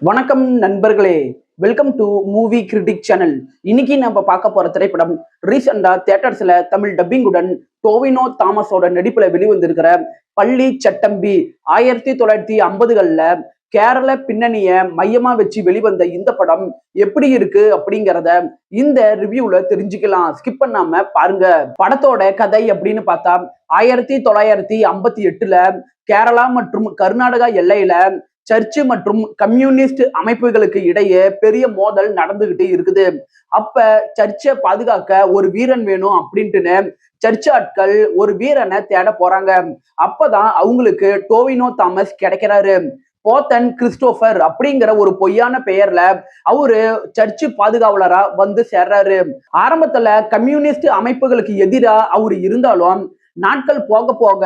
வணக்கம் நண்பர்களே, welcome to movie critic channel. இன்னைக்கு நம்ம பார்க்க போற திரைப்படம் ரீசெண்டா தியேட்டர்ஸ்ல தமிழ் டப்பிங்குடன் டோவினோ தாமஸோட நடிப்புல வெளிவந்திருக்கிற பள்ளி சட்டம்பி. 1950கள்ல கேரள பின்னணிய மையமா வச்சு வெளிவந்த இந்த படம் எப்படி இருக்கு அப்படிங்கிறத இந்த ரிவ்யூல தெரிஞ்சுக்கலாம். ஸ்கிப் பண்ணாம பாருங்க. படத்தோட கதை அப்படின்னு பார்த்தா 1958ல கேரளா மற்றும் கர்நாடகா எல்லையில சர்ச்சு மற்றும் கம்யூனிஸ்ட் அமைப்புகளுக்கு இடையே பெரிய மோதல் நடந்துகிட்டு இருக்குது. அப்ப சர்ச்சை பாதுகாக்க ஒரு வீரன் வேணும் அப்படின்ட்டுன்னு சர்ச் ஆட்கள் ஒரு வீரனை தேட போறாங்க. அப்பதான் அவங்களுக்கு டோவினோ தாமஸ் கிடைக்கிறாரு. போத்தன் கிறிஸ்டோபர் அப்படிங்கிற ஒரு பொய்யான பெயர்ல அவரு சர்ச்சு பாதுகாவலரா வந்து சேர்றாரு. ஆரம்பத்துல கம்யூனிஸ்ட் அமைப்புகளுக்கு எதிரா அவரு இருந்தாலும் நாட்கள் போக போக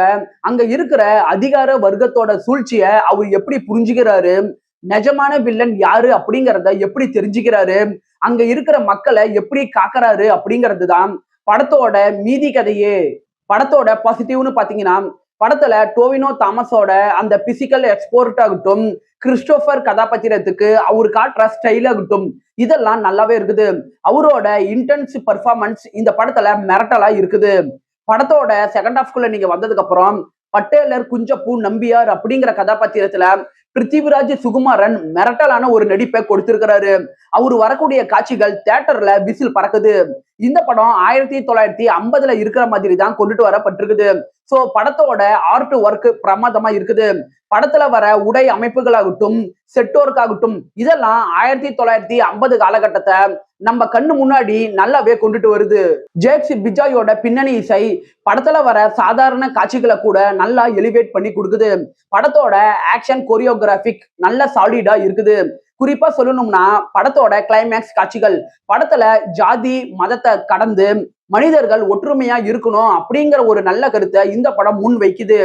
அங்க இருக்கிற அதிகார வர்க்கத்தோட சூழ்ச்சிய அவர் எப்படி புரிஞ்சுக்கிறாரு, நிஜமான வில்லன் யாரு அப்படிங்கிறத எப்படி தெரிஞ்சுக்கிறாரு, அங்க இருக்கிற மக்களை எப்படி காக்குறாரு அப்படிங்கிறது தான் படத்தோட மீதி கதையே. படத்தோட பாசிட்டிவ்னு பாத்தீங்கன்னா, படத்துல டோவினோ தாமஸோட அந்த பிசிக்கல் எக்ஸ்போர்ட் ஆகட்டும், கிறிஸ்டோபர் கதாபாத்திரத்துக்கு அவர் காட்டுற ஸ்டைல் ஆகட்டும், இதெல்லாம் நல்லாவே இருக்குது. அவரோட இன்டென்ஸ் பர்ஃபார்மன்ஸ் இந்த படத்துல மிரட்டலா இருக்குது. படத்தோட செகண்ட் ஹாஃப்குள்ள நீங்க வந்ததுக்கு அப்புறம் பட்டேலர் குஞ்சப்பூ நம்பியார் அப்படிங்கிற கதாபாத்திரத்துல பிருத்திவிராஜ் சுகுமாரன் மிரட்டலான ஒரு நடிப்பை கொடுத்திருக்கிறாரு. அவரு வரக்கூடிய காட்சிகள் தியேட்டர்ல விசில் பறக்குது. இந்த படம் 1950ல இருக்கிற மாதிரி தான் கொண்டுட்டு வரப்பட்டிருக்குது. சோ படத்தோட ஆர்ட் ஒர்க் பிரமாதமா இருக்குது. படத்துல வர உடை அமைப்புகளாகட்டும், செட் ஒர்க் ஆகட்டும், இதெல்லாம் 1950 காலகட்டத்தை நம்ம கண்ணு முன்னாடி நல்லாவே கொண்டுட்டு வருது. ஜேக்ஸ் பிஜாயோட பின்னணி இசை படத்துல வர சாதாரண காட்சிகளை கூட நல்லா எலிவேட் பண்ணி கொடுக்குது. படத்தோட ஆக்ஷன் கோரியோகிராபிக் நல்ல சாலிடா இருக்குது. குறிப்பா சொல்லணும்னா படத்தோட கிளைமேக்ஸ் காட்சிகள் படத்துல ஜாதி மதத்தை கடந்து மனிதர்கள் ஒற்றுமையா இருக்கணும் அப்படிங்கிற ஒரு நல்ல கருத்தை இந்த படம் முன் வைக்குது.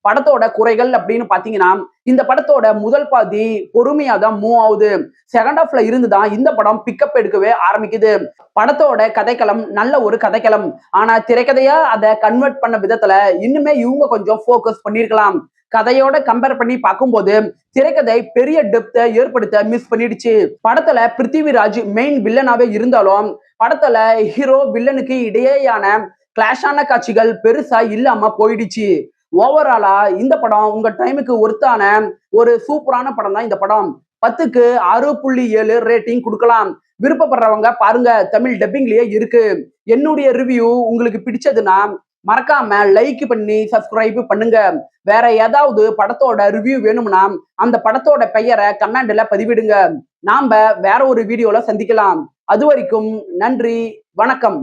படத்தோட குறைகள் அப்படின்னு பாத்தீங்கன்னா, இந்த படத்தோட முதல் பாதி பொறுமையா தான் மூவ் ஆகுது. செகண்ட் ஹாஃப்ல இருந்துதான் இந்த படம் பிக்கப் எடுக்கவே ஆரம்பிக்குது. படத்தோட கதைக்களம் நல்ல ஒரு கதைக்களம். ஆனா திரைக்கதையா அதை கன்வெர்ட் பண்ண விதத்துல இன்னுமே இவங்க கொஞ்சம் போக்கஸ் பண்ணிருக்கலாம். கதையோட கம்பேர் பண்ணி பார்க்கும்போது திரைக்கதை பெரிய டெப்த்தை ஏற்படுத்த மிஸ் பண்ணிடுச்சு. படத்துல பிருத்திவிராஜ் மெயின் வில்லனாவே இருந்தாலும் படத்துல ஹீரோ வில்லனுக்கு இடையேயான கிளாஷான காட்சிகள் பெருசா இல்லாம போயிடுச்சு. ஓவராலா இந்த படம் உங்க டைமுக்கு ஒர்த்தான ஒரு சூப்பரான படம் தான். இந்த படம் 10க்கு 6.7 ரேட்டிங் கொடுக்கலாம். விருப்பப்படுறவங்க பாருங்க, தமிழ் டப்பிங்லயே இருக்கு. என்னுடைய ரிவ்யூ உங்களுக்கு பிடிச்சதுன்னா மறக்காம லைக் பண்ணி சப்ஸ்கிரைப் பண்ணுங்க. வேற ஏதாவது படத்தோட ரிவ்யூ வேணும்னா அந்த படத்தோட பெயரை கமெண்ட்ல பதிவிடுங்க. நாம வேற ஒரு வீடியோல சந்திக்கலாம். அது வரைக்கும் நன்றி, வணக்கம்.